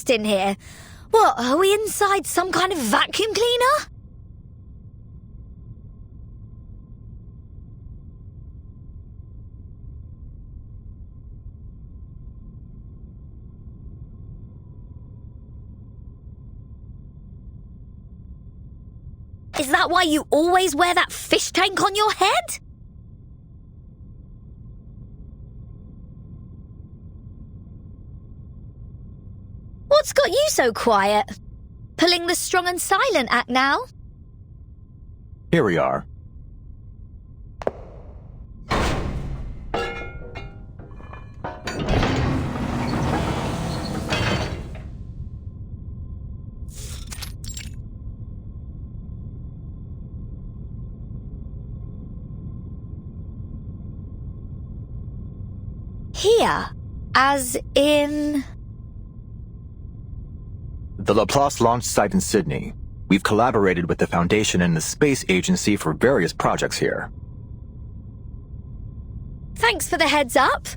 dust in here. What, are we inside some kind of vacuum cleaner? Is that why you always wear that fish tank on your head? What's got you so quiet? Pulling the strong and silent act now? Here we are. Here, as in... The Laplace launch site in Sydney. We've collaborated with the Foundation and the Space Agency for various projects here. Thanks for the heads up.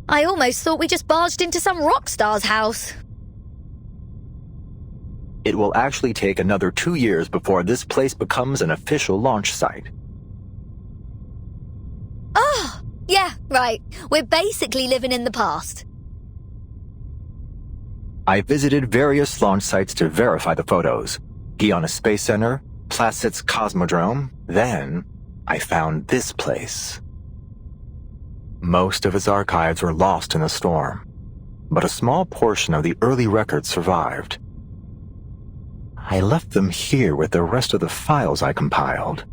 I almost thought we just barged into some rock star's house. It will actually take another 2 years before this place becomes an official launch site. Oh, yeah, right. We're basically living in the past. I visited various launch sites to verify the photos. Guiana Space Center, Placid's Cosmodrome. Then, I found this place. Most of its archives were lost in the storm, but a small portion of the early records survived. I left them here with the rest of the files I compiled.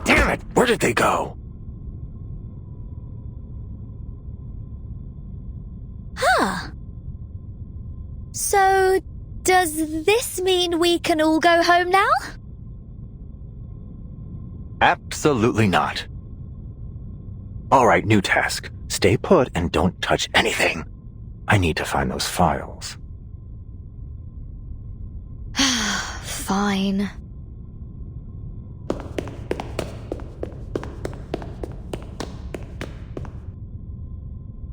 Damn it! Where did they go? Huh. So, does this mean we can all go home now? Absolutely not. All right, new task. Stay put and don't touch anything. I need to find those files. Fine.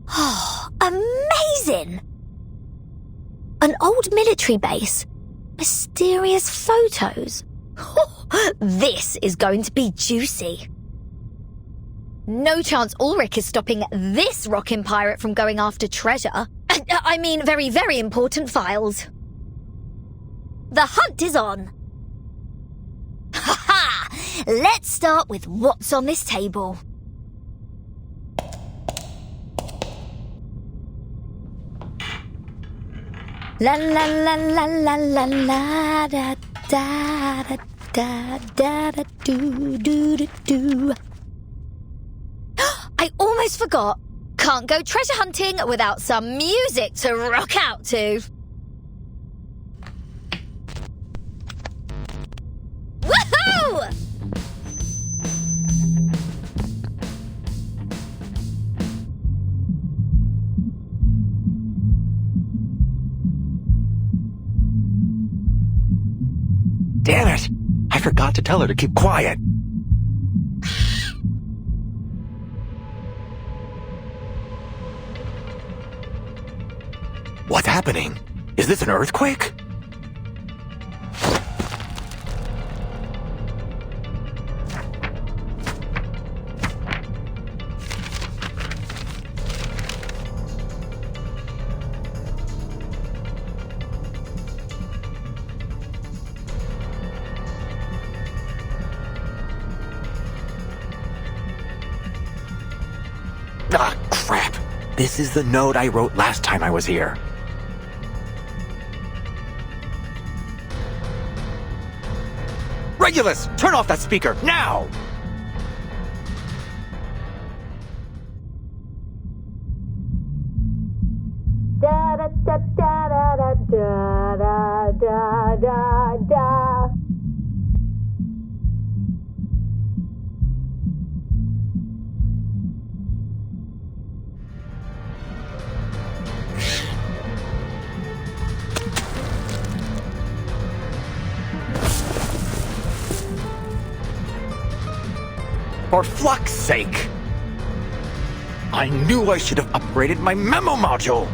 Oh, amazing! An old military base. Mysterious photos. This is going to be juicy. No chance Ulrich is stopping this rockin' pirate from going after treasure. I mean, very, very important files. The hunt is on. Ha ha! Let's start with what's on this table. La la la la la la la da da da da da da do do do do. I almost forgot. Can't go treasure hunting without some music to rock out to. Woohoo! Damn it! I forgot to tell her to keep quiet. What's happening? Is this an earthquake? Ah, crap. This is the note I wrote last time I was here. Regulus, turn off that speaker, now! Da da da da da da da da da. For fuck's sake! I knew I should have upgraded my memo module!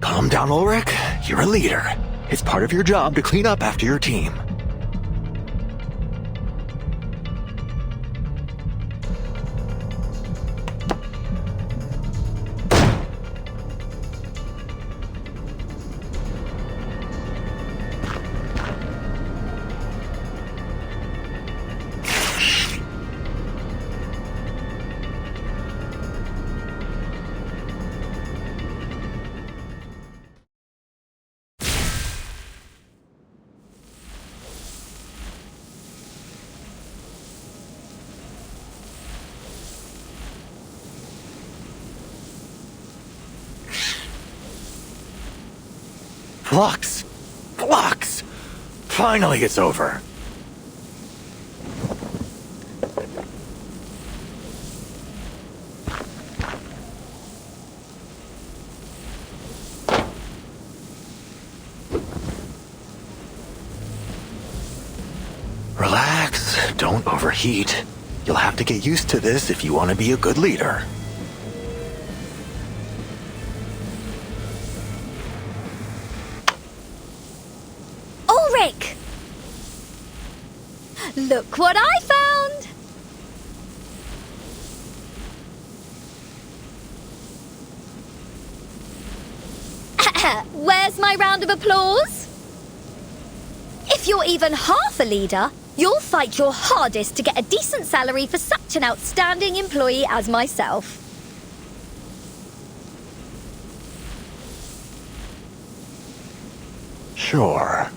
Calm down, Ulrich. You're a leader. It's part of your job to clean up after your team. Flux! Flux! Finally it's over. Relax, don't overheat. You'll have to get used to this if you want to be a good leader. Ulrich! Look what I found! Where's my round of applause? If you're even half a leader, you'll fight your hardest to get a decent salary for such an outstanding employee as myself. Sure.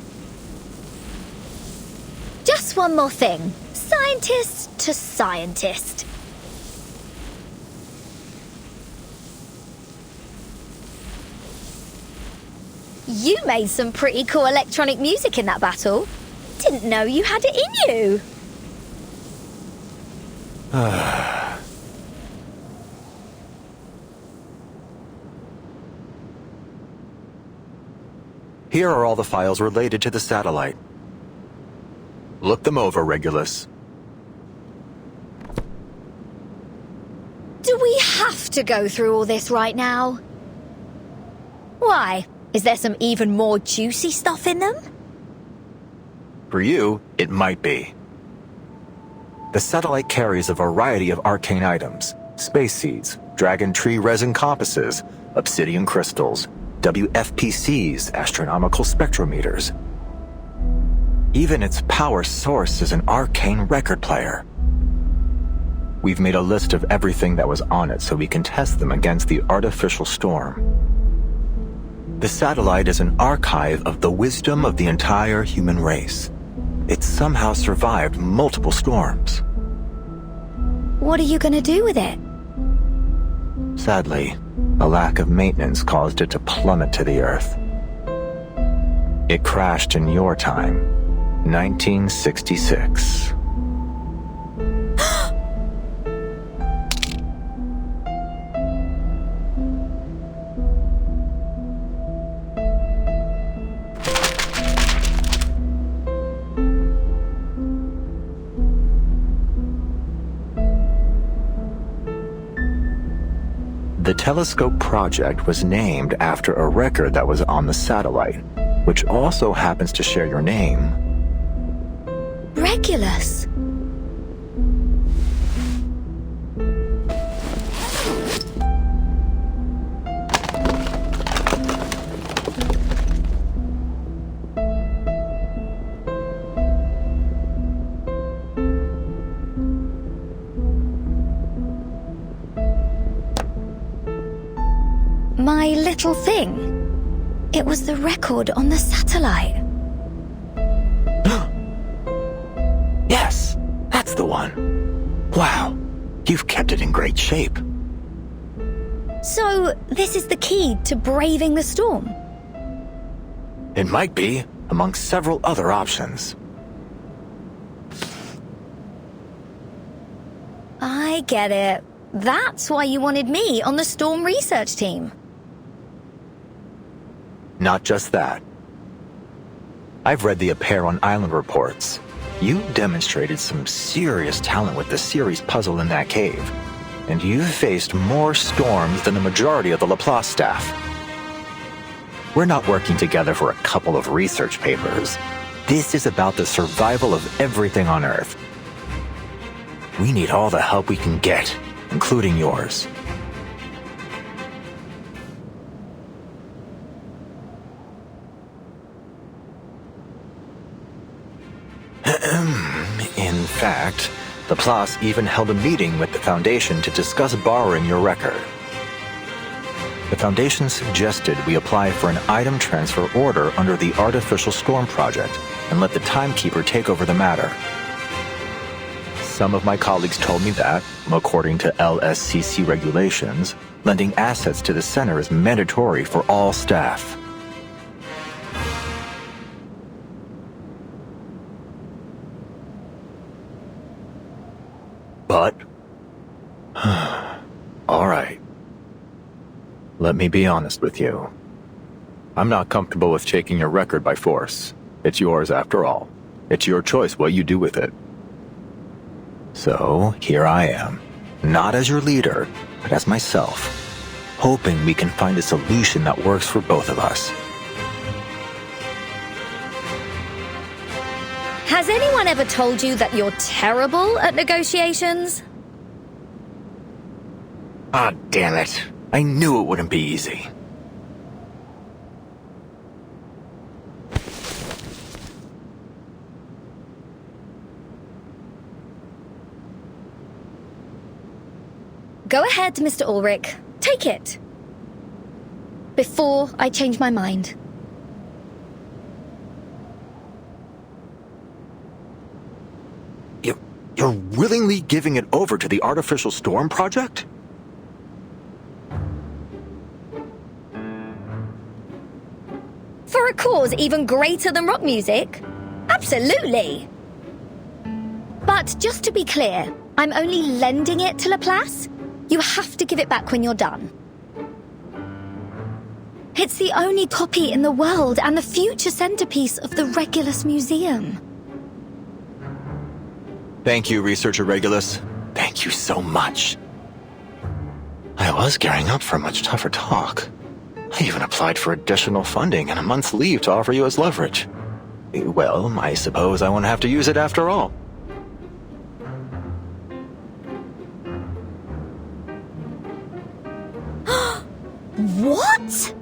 Just one more thing. Scientist to scientist. You made some pretty cool electronic music in that battle. Didn't know you had it in you. Here are all the files related to the satellite. Look them over, Regulus. Do we have to go through all this right now? Why? Is there some even more juicy stuff in them? For you, it might be. The satellite carries a variety of arcane items: space seeds, dragon tree resin compasses, obsidian crystals, WFPCs, astronomical spectrometers. Even its power source is an arcane record player. We've made a list of everything that was on it so we can test them against the artificial storm. The satellite is an archive of the wisdom of the entire human race. It somehow survived multiple storms. What are you going to do with it? Sadly, a lack of maintenance caused it to plummet to the Earth. It crashed in your time, 1966. The telescope project was named after a record that was on the satellite, which also happens to share your name. Regulus. My little thing. It was the record on the satellite. Yes, that's the one. Wow, you've kept it in great shape. So, this is the key to braving the storm? It might be, amongst several other options. I get it. That's why you wanted me on the storm research team. Not just that. I've read the Apeiron Island reports. You demonstrated some serious talent with the series puzzle in that cave, and you've faced more storms than the majority of the Laplace staff. We're not working together for a couple of research papers. This is about the survival of everything on Earth. We need all the help we can get, including yours. In fact, Laplace even held a meeting with the Foundation to discuss borrowing your record. The Foundation suggested we apply for an item transfer order under the Artificial Storm Project and let the timekeeper take over the matter. Some of my colleagues told me that, according to LSCC regulations, lending assets to the center is mandatory for all staff. But, all right. Let me be honest with you. I'm not comfortable with taking your record by force. It's yours after all. It's your choice what you do with it. So, here I am. Not as your leader, but as myself. Hoping we can find a solution that works for both of us. Has anyone ever told you that you're terrible at negotiations? Ah, damn it. I knew it wouldn't be easy. Go ahead, Mr. Ulrich. Take it. Before I change my mind. You're willingly giving it over to the Artificial Storm Project? For a cause even greater than rock music? Absolutely. But just to be clear, I'm only lending it to Laplace. You have to give it back when you're done. It's the only copy in the world and the future centerpiece of the Regulus Museum. Thank you, Researcher Regulus. Thank you so much. I was gearing up for a much tougher talk. I even applied for additional funding and a month's leave to offer you as leverage. Well, I suppose I won't have to use it after all. What?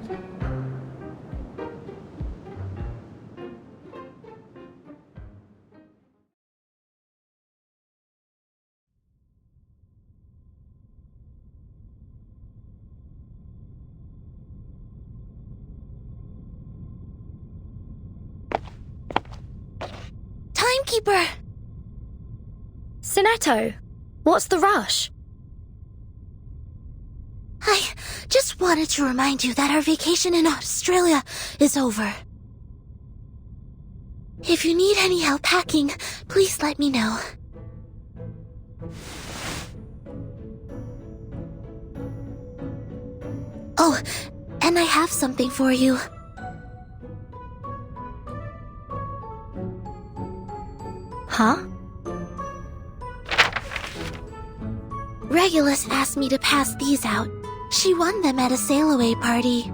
Timekeeper! Sonetto, what's the rush? I just wanted to remind you that our vacation in Australia is over. If you need any help packing, please let me know. Oh, and I have something for you. Huh? Regulus asked me to pass these out. She won them at a sail-away party.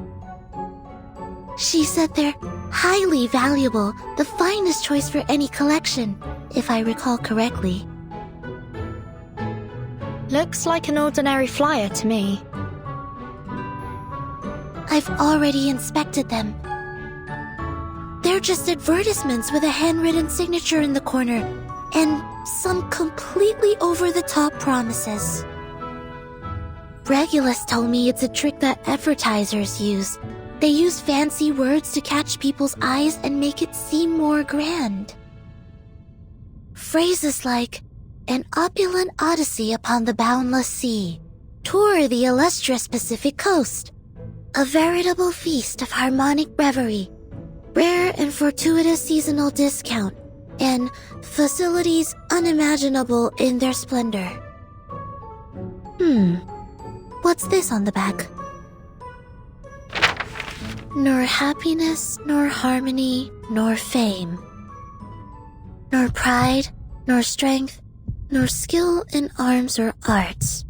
She said they're highly valuable, the finest choice for any collection, if I recall correctly. Looks like an ordinary flyer to me. I've already inspected them. They're just advertisements with a handwritten signature in the corner, and some completely over-the-top promises. Regulus told me it's a trick that advertisers use. They use fancy words to catch people's eyes and make it seem more grand. Phrases like, an opulent odyssey upon the boundless sea, tour the illustrious Pacific coast, a veritable feast of harmonic reverie, rare and fortuitous seasonal discount, and facilities unimaginable in their splendor. What's this on the back? Nor happiness, nor harmony, nor fame. nor pride, nor strength, nor skill in arms or arts.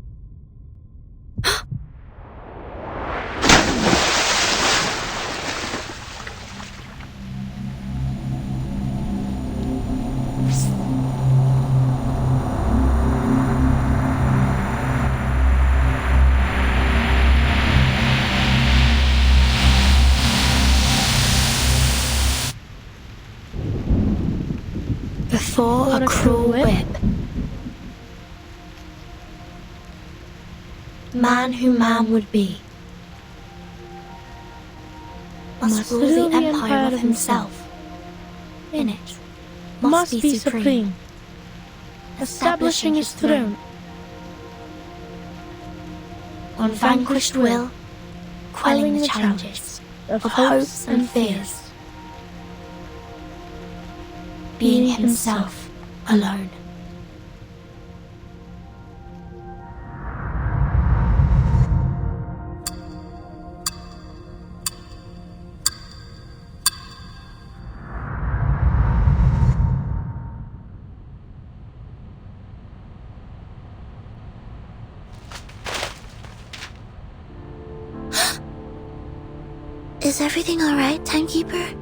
Before a cruel whip, man who man would be must rule the empire of himself. In it must be supreme, establishing his throne. On vanquished will, quelling the challenges of hopes and fears, being himself alone. Is everything alright, Timekeeper?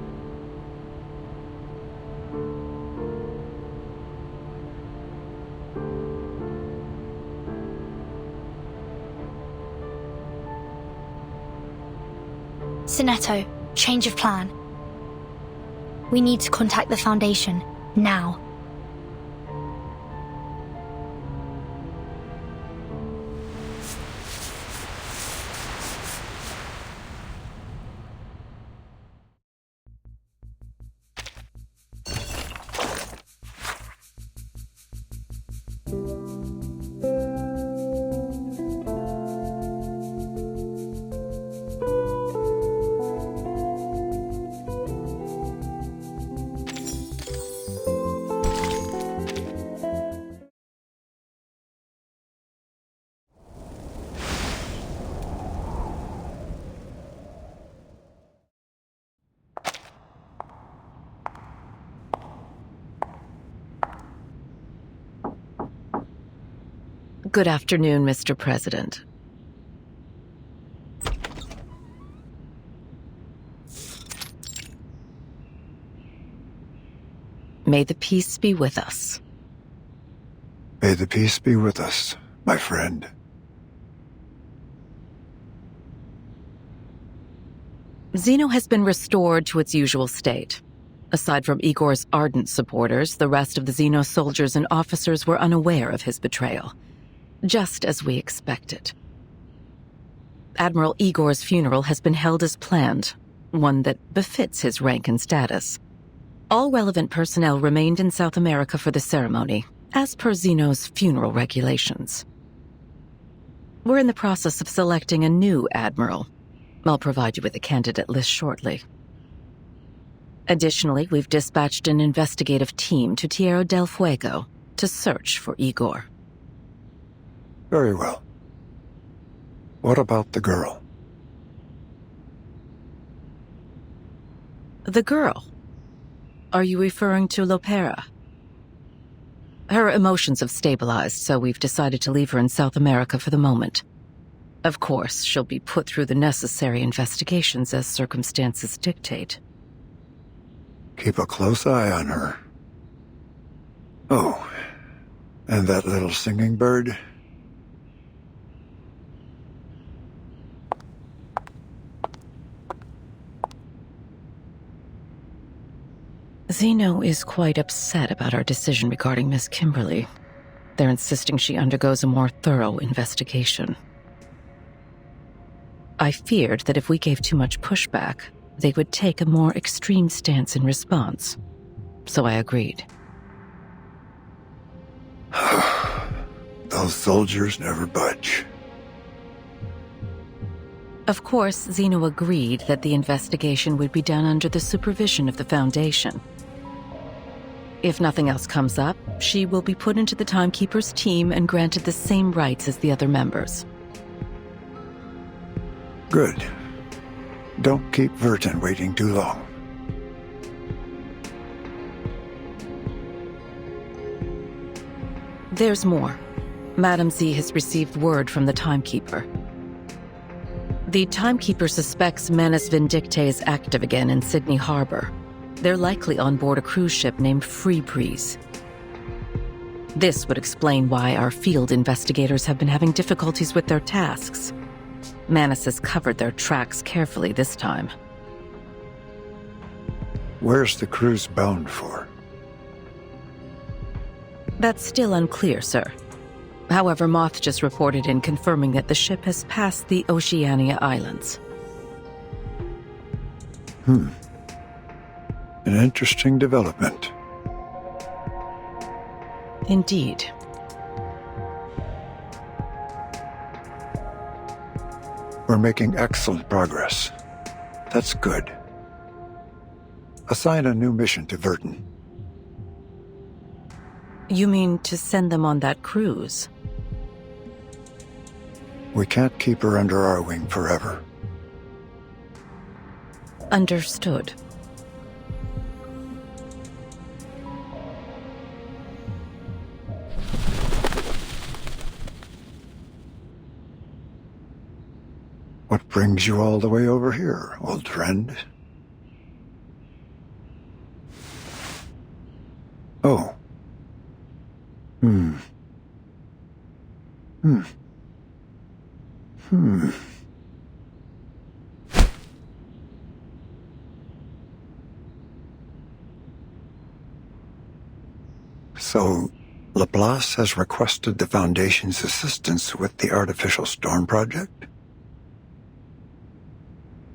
Sinetto, change of plan. We need to contact the Foundation, now. Good afternoon, Mr. President. May the peace be with us. May the peace be with us, my friend. Xeno has been restored to its usual state. Aside from Igor's ardent supporters, the rest of the Xeno soldiers and officers were unaware of his betrayal. Just as we expected. Admiral Igor's funeral has been held as planned, one that befits his rank and status. All relevant personnel remained in South America for the ceremony, as per Xeno's funeral regulations. We're in the process of selecting a new admiral. I'll provide you with a candidate list shortly. Additionally, we've dispatched an investigative team to Tierra del Fuego to search for Igor. Very well. What about the girl? The girl? Are you referring to Lopera? Her emotions have stabilized, so we've decided to leave her in South America for the moment. Of course, she'll be put through the necessary investigations as circumstances dictate. Keep a close eye on her. Oh, and that little singing bird? Xeno is quite upset about our decision regarding Miss Kimberly. They're insisting she undergoes a more thorough investigation. I feared that if we gave too much pushback, they would take a more extreme stance in response. So I agreed. Those soldiers never budge. Of course, Xeno agreed that the investigation would be done under the supervision of the Foundation. If nothing else comes up, she will be put into the Timekeeper's team and granted the same rights as the other members. Good. Don't keep Verton waiting too long. There's more. Madam Z has received word from the Timekeeper. The Timekeeper suspects Manus Vindictae is active again in Sydney Harbor. They're likely on board a cruise ship named Free Breeze. This would explain why our field investigators have been having difficulties with their tasks. Manus has covered their tracks carefully this time. Where's the cruise bound for? That's still unclear, sir. However, Moth just reported in confirming that the ship has passed the Oceania Islands. An interesting development. Indeed. We're making excellent progress. That's good. Assign a new mission to Verdun. You mean to send them on that cruise? We can't keep her under our wing forever. Understood. What brings you all the way over here, old friend? Oh. So, Laplace has requested the Foundation's assistance with the Artificial Storm Project?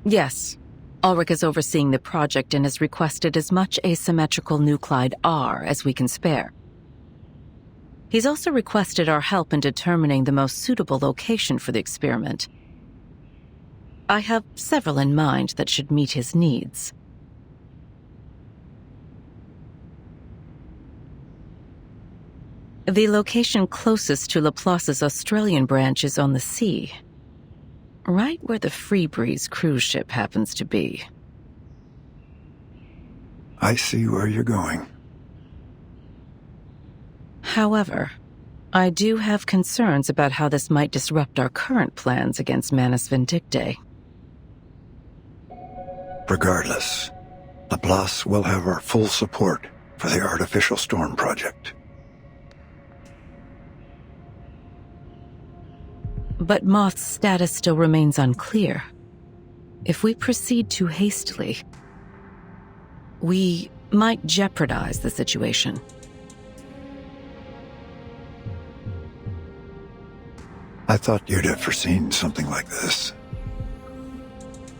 Yes. Ulrich is overseeing the project and has requested as much asymmetrical nuclide R as we can spare. He's also requested our help in determining the most suitable location for the experiment. I have several in mind that should meet his needs. The location closest to Laplace's Australian branch is on the sea, right where the Free Breeze cruise ship happens to be. I see where you're going. However, I do have concerns about how this might disrupt our current plans against Manus Vindictae. Regardless, Laplace will have our full support for the Artificial Storm Project. But Moth's status still remains unclear. If we proceed too hastily, we might jeopardize the situation. I thought you'd have foreseen something like this.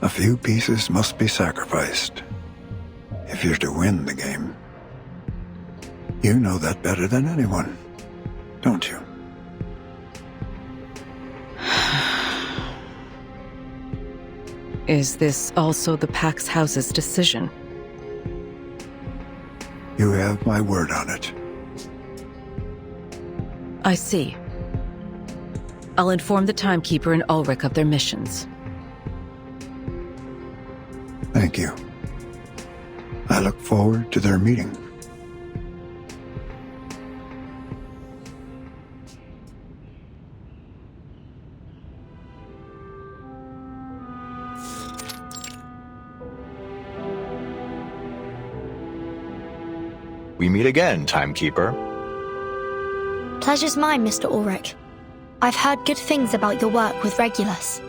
A few pieces must be sacrificed if you're to win the game. You know that better than anyone, don't you? Is this also the Pax House's decision? You have my word on it. I see. I'll inform the Timekeeper and Ulrich of their missions. Thank you. I look forward to their meeting. We meet again, Timekeeper. Pleasure's mine, Mr. Ulrich. I've heard good things about your work with Regulus.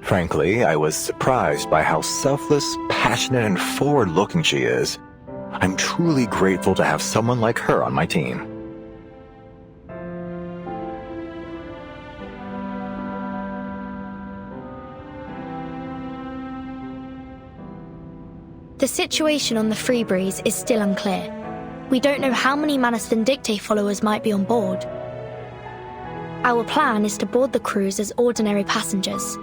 Frankly, I was surprised by how selfless, passionate, and forward-looking she is. I'm truly grateful to have someone like her on my team. The situation on the Free Breeze is still unclear. We don't know how many Manus Vindictae followers might be on board. Our plan is to board the cruise as ordinary passengers.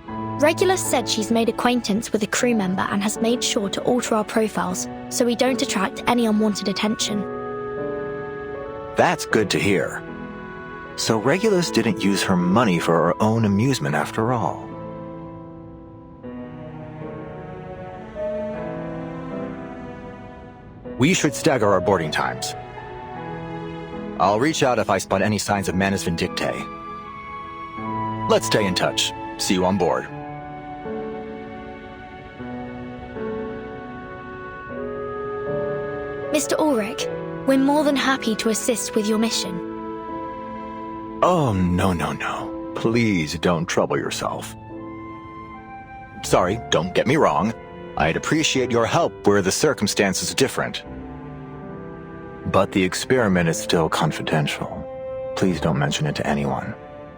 Regulus said she's made acquaintance with a crew member and has made sure to alter our profiles so we don't attract any unwanted attention. That's good to hear. So Regulus didn't use her money for her own amusement after all. We should stagger our boarding times. I'll reach out if I spot any signs of Manus Vindictae. Let's stay in touch. See you on board. Mr. Ulrich, we're more than happy to assist with your mission. Oh, no. Please don't trouble yourself. Sorry, don't get me wrong. I'd appreciate your help were the circumstances different. But the experiment is still confidential. Please don't mention it to anyone.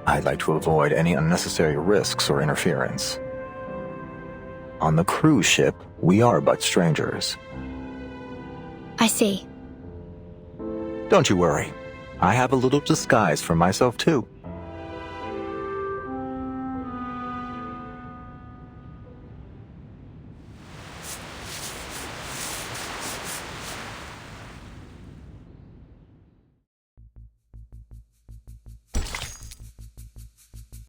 I'd like to avoid any unnecessary risks or interference. On the cruise ship, we are but strangers. I see. Don't you worry. I have a little disguise for myself too.